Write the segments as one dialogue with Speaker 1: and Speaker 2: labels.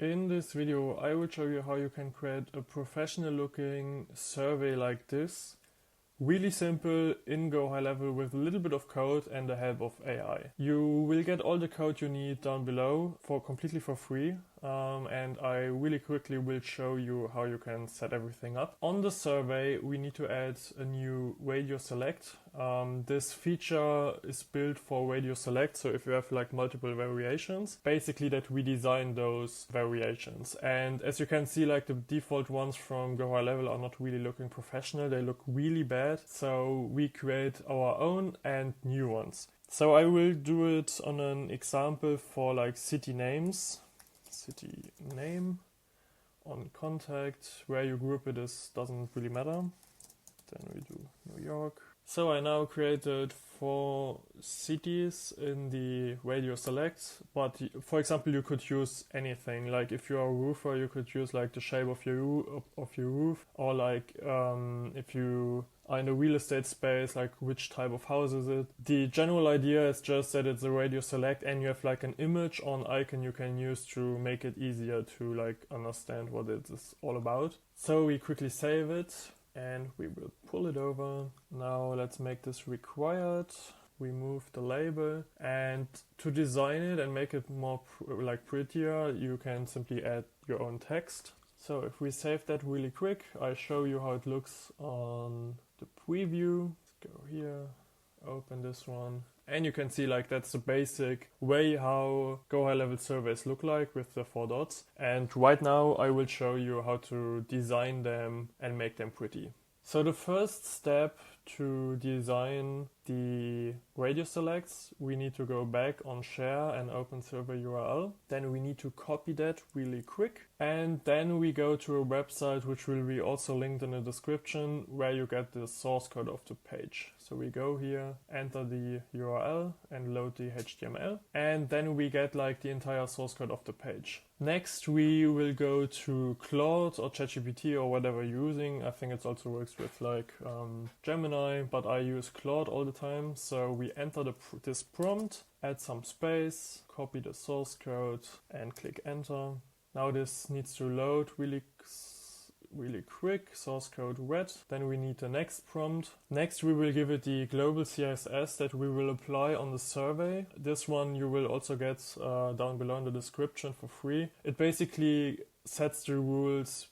Speaker 1: In this video, I will show you how you can create a professional looking survey like this. Really simple in GoHighLevel with a little bit of code and the help of AI. You will get all the code you need down below completely for free. And I really quickly will show you how you can set everything up. On the survey, we need to add a new radio select. This feature is built for radio select, so if you have like multiple variations, basically that we design those variations. And as you can see, like the default ones from GoHighLevel are not really looking professional, they look really bad. So we create our own and new ones. So I will do it on an example for like city names. City name on contact, where you group it is doesn't really matter. Then we do New York. So I now created 4 cities in the radio select, but for example you could use anything. Like if you're a roofer, you could use like the shape of your roof, or like if you are in the real estate space, like which type of house is it. The general idea is just that it's a radio select and you have like an image or an icon you can use to make it easier to like understand what it is all about. So we quickly save it and we will pull it over. Now let's make this required. We move the label, and to design it and make it more prettier, you can simply add your own text. So if we save that really quick, I show you how it looks on the preview. Let's go here, open this one. And you can see like that's the basic way how GoHighLevel surveys look like with the 4 dots. And right now I will show you how to design them and make them pretty. So the first step to design the radio selects, we need to go back on share and open survey URL. Then we need to copy that really quick. And then we go to a website which will be also linked in the description, where you get the source code of the page. So we go here, enter the URL and load the HTML. And then we get like the entire source code of the page. Next, we will go to Claude or ChatGPT or whatever you're using. I think it also works with like Gemini, but I use Claude all the time. So we enter this prompt, add some space, copy the source code and click enter. Now this needs to load really quick, source code red. Then we need the next prompt. Next we will give it the global CSS that we will apply on the survey. This one you will also get down below in the description for free. It basically sets the rules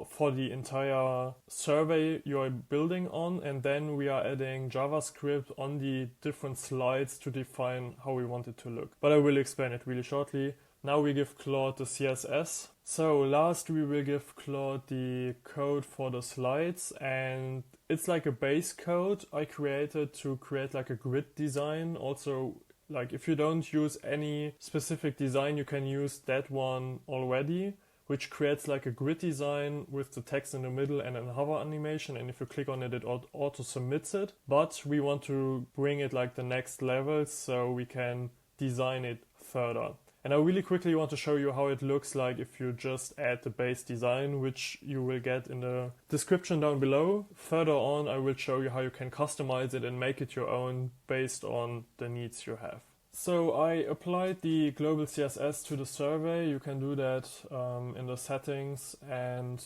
Speaker 1: for the entire survey you're building on, and then we are adding JavaScript on the different slides to define how we want it to look. But I will explain it really shortly. Now we give Claude the CSS. So last we will give Claude the code for the slides, and it's like a base code I created to create like a grid design. Also, like if you don't use any specific design, you can use that one already, which creates like a grid design with the text in the middle and a hover animation, and if you click on it, it auto submits it. But we want to bring it like the next level so we can design it further. And I really quickly want to show you how it looks like if you just add the base design, which you will get in the description down below. Further on, I will show you how you can customize it and make it your own based on the needs you have. So I applied the global CSS to the survey. You can do that in the settings and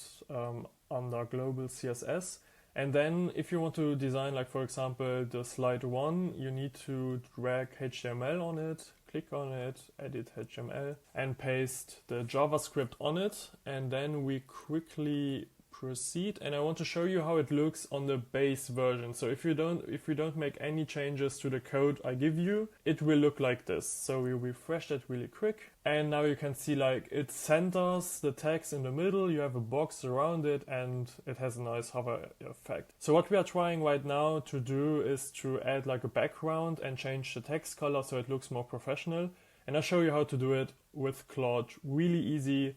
Speaker 1: under global CSS. And then if you want to design, like for example, the slide 1, you need to drag HTML on it, click on it, edit HTML, and paste the JavaScript on it. And then we quickly proceed, and I want to show you how it looks on the base version. So if you don't make any changes to the code I give you, it will look like this. So we refresh that really quick, and now you can see like it centers the text in the middle, you have a box around it, and it has a nice hover effect. So what we are trying right now to do is to add like a background and change the text color so it looks more professional. And I'll show you how to do it with Claude really easy,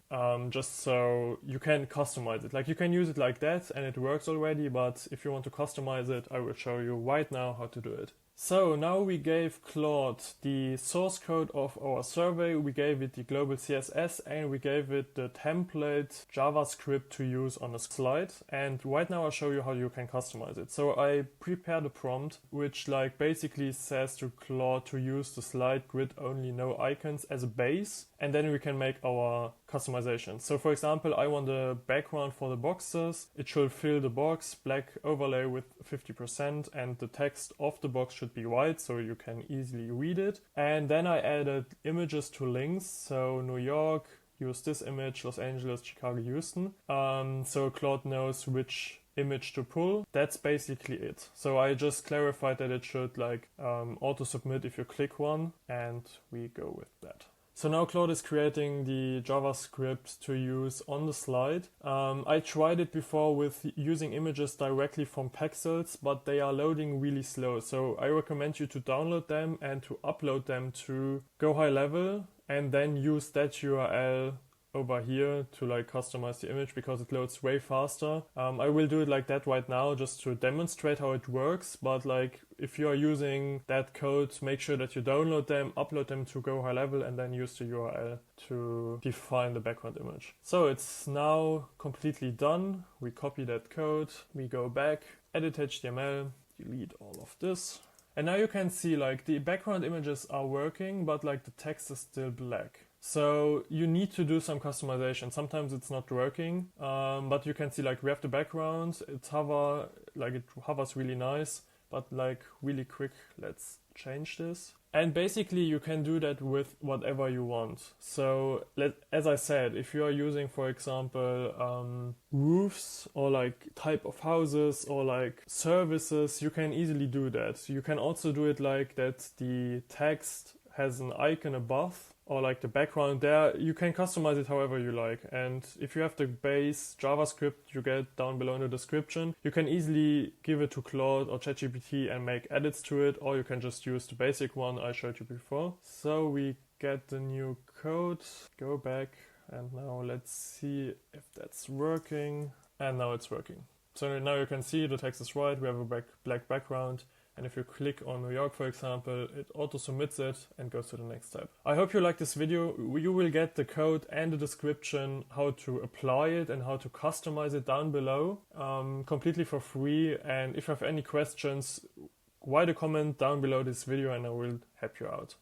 Speaker 1: just so you can customize it. Like you can use it like that and it works already, but if you want to customize it, I will show you right now how to do it. So now we gave Claude the source code of our survey, we gave it the global CSS, and we gave it the template JavaScript to use on a slide. And right now I'll show you how you can customize it. So I prepared a prompt which like basically says to Claude to use the slide grid only, no icons as a base, and then we can make our customization. So for example, I want a background for the boxes. It should fill the box, black overlay with 50%, and the text of the box should be white so you can easily read it. And then I added images to links. So New York, use this image, Los Angeles, Chicago, Houston. So Claude knows which image to pull. That's basically it. So I just clarified that it should like auto submit if you click one, and we go with that. So now Claude is creating the JavaScript to use on the slide. I tried it before with using images directly from Pexels, but they are loading really slow. So I recommend you to download them and to upload them to GoHighLevel and then use that URL over here to like customize the image because it loads way faster. I will do it like that right now just to demonstrate how it works, but like if you are using that code, make sure that you download them, upload them to GoHighLevel, and then use the URL to define the background image. So it's now completely done. We copy that code, we go back, edit HTML, delete all of this. And now you can see like the background images are working, but like the text is still black. So you need to do some customization. Sometimes it's not working, but you can see like we have the background, it hovers really nice, but like really quick, let's change this. And basically you can do that with whatever you want. So as I said, if you are using, for example, roofs or like type of houses or like services, you can easily do that. You can also do it like that the text has an icon above or like the background there. You can customize it however you like. And if you have the base JavaScript you get down below in the description, you can easily give it to Claude or ChatGPT and make edits to it, or you can just use the basic one I showed you before. So we get the new code, go back, and now let's see if that's working. And now it's working. So now you can see the text is right, we have a black background. And if you click on New York, for example, it auto submits it and goes to the next step. I hope you like this video. You will get the code and the description how to apply it and how to customize it down below, completely for free. And if you have any questions, write a comment down below this video and I will help you out.